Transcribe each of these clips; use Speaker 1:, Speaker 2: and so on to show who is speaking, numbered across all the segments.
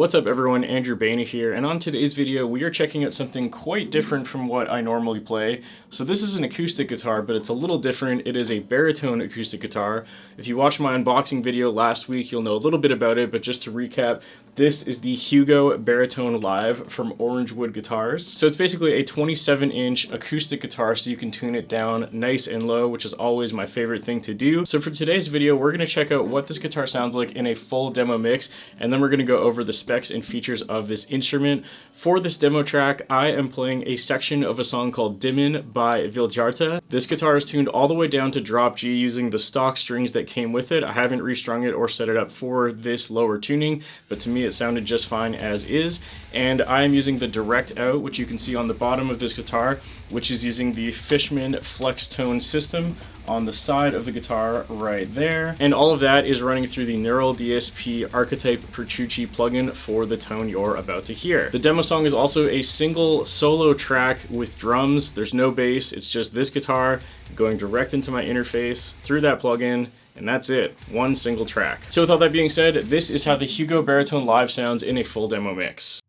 Speaker 1: What's up everyone, Andrew Bainey here, and on today's video we are checking out something quite different from what I normally play. So this is an acoustic guitar, but it's a little different. It is a baritone acoustic guitar. If you watched my unboxing video last week, you'll know a little bit about it, but just to recap, this is the Hugo Baritone Live from Orangewood Guitars. So it's basically a 27-inch acoustic guitar, so you can tune it down nice and low, which is always my favorite thing to do. So for today's video, we're going to check out what this guitar sounds like in a full demo mix, and then we're going to go over the specs and features of this instrument. For this demo track, I am playing a section of a song called Dimmen by Viljarta. This guitar is tuned all the way down to drop G using the stock strings that came with it. I haven't restrung it or set it up for this lower tuning, but to me it sounded just fine as is. And I am using the direct out, which you can see on the bottom of this guitar, which is using the Fishman Flex Tone system on the side of the guitar right there. And all of that is running through the Neural DSP Archetype Petrucci plugin for the tone you're about to hear. The demo song is also a single solo track with drums. There's no bass, it's just this guitar going direct into my interface through that plugin, and that's it, one single track. So with all that being said, this is how the Hugo Baritone Live sounds in a full demo mix.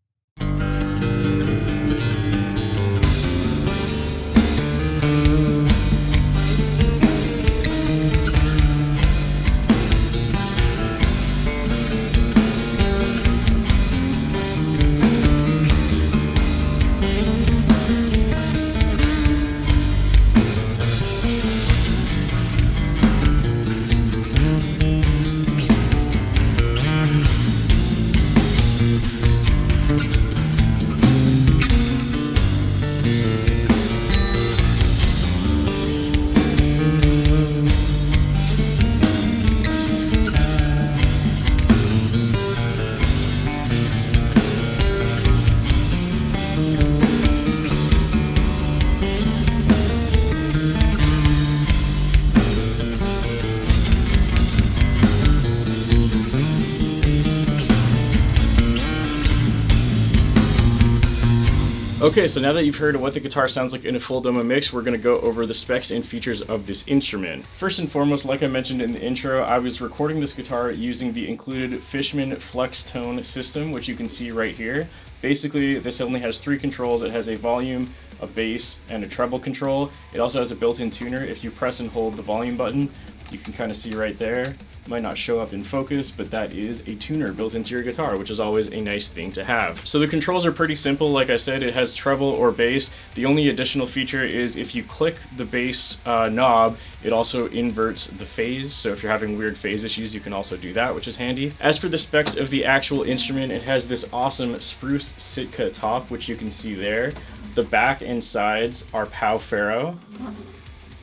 Speaker 1: Okay, so now that you've heard what the guitar sounds like in a full demo mix, we're going to go over the specs and features of this instrument. First and foremost, like I mentioned in the intro, I was recording this guitar using the included Fishman Flex Tone system, which you can see right here. Basically, this only has 3 controls. It has a volume, a bass, and a treble control. It also has a built-in tuner. If you press and hold the volume button, you can kind of see right there. Might not show up in focus, but that is a tuner built into your guitar, which is always a nice thing to have. So the controls are pretty simple. Like I said, it has treble or bass. The only additional feature is if you click the bass knob, it also inverts the phase. So if you're having weird phase issues, you can also do that, which is handy. As for the specs of the actual instrument, it has this awesome spruce Sitka top, which you can see there. The back and sides are Pau Ferro,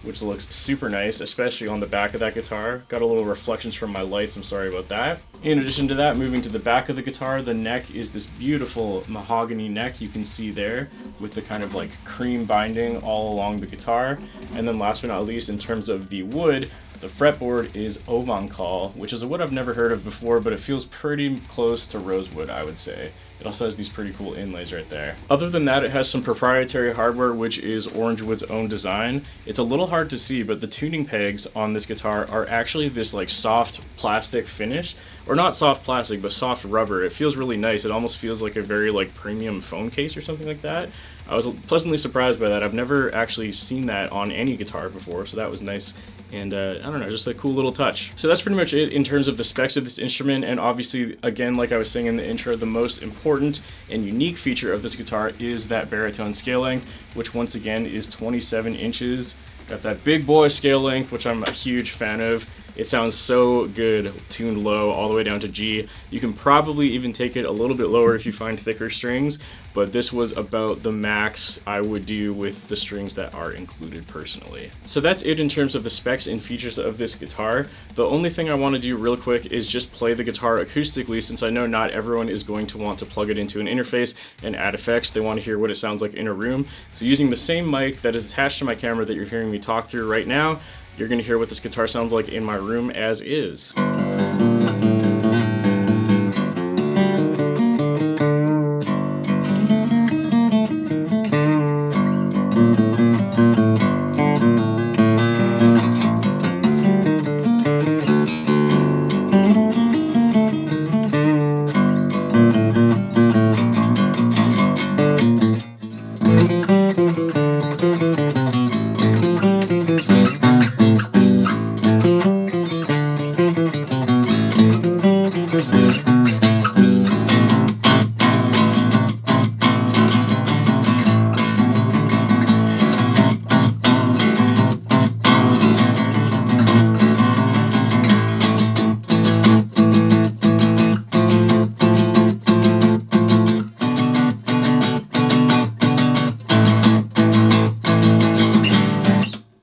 Speaker 1: which looks super nice, especially on the back of that guitar. Got a little reflections from my lights, I'm sorry about that. In addition to that, moving to the back of the guitar, the neck is this beautiful mahogany neck you can see there with the kind of like cream binding all along the guitar. And then last but not least, in terms of the wood, the fretboard is Ovancal, which is a wood I've never heard of before, but it feels pretty close to rosewood, I would say. It also has these pretty cool inlays right there. Other than that, it has some proprietary hardware, which is Orangewood's own design. It's a little hard to see, but the tuning pegs on this guitar are actually this like soft plastic finish. Or not soft plastic, but soft rubber. It feels really nice. It almost feels like a very like premium phone case or something like that. I was pleasantly surprised by that. I've never actually seen that on any guitar before, so that was nice. And I don't know, just a cool little touch. So that's pretty much it in terms of the specs of this instrument. And obviously, again, like I was saying in the intro, the most important and unique feature of this guitar is that baritone scale length, which once again is 27 inches. Got that big boy scale length, which I'm a huge fan of. It sounds so good tuned low all the way down to G. You can probably even take it a little bit lower if you find thicker strings, but this was about the max I would do with the strings that are included personally. So that's it in terms of the specs and features of this guitar. The only thing I want to do real quick is just play the guitar acoustically, since I know not everyone is going to want to plug it into an interface and add effects. They want to hear what it sounds like in a room. So using the same mic that is attached to my camera that you're hearing me talk through right now, you're going to hear what this guitar sounds like in my room as is.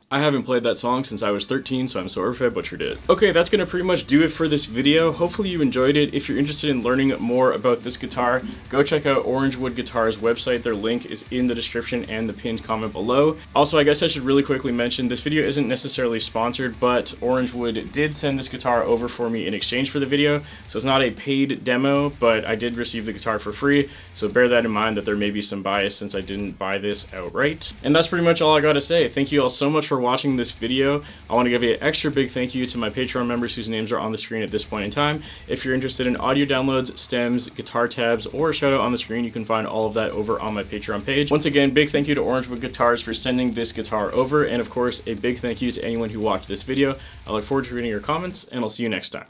Speaker 1: I haven't played that song since I was 13, so I'm sorry if I butchered it. Okay, that's gonna pretty much do it for this video. Hopefully you enjoyed it. If you're interested in learning more about this guitar, go check out Orangewood Guitar's website. Their link is in the description and the pinned comment below. Also, I guess I should really quickly mention, this video isn't necessarily sponsored, but Orangewood did send this guitar over for me in exchange for the video, so it's not a paid demo, but I did receive the guitar for free, so bear that in mind that there may be some bias since I didn't buy this outright. And that's pretty much all I gotta say. Thank you all so much for watching this video. I want to give an extra big thank you to my Patreon members whose names are on the screen at this point in time. If you're interested in audio downloads, stems, guitar tabs, or a shout out on the screen, you can find all of that over on my Patreon page. Once again, big thank you to Orangewood Guitars for sending this guitar over, and of course, a big thank you to anyone who watched this video. I look forward to reading your comments, and I'll see you next time.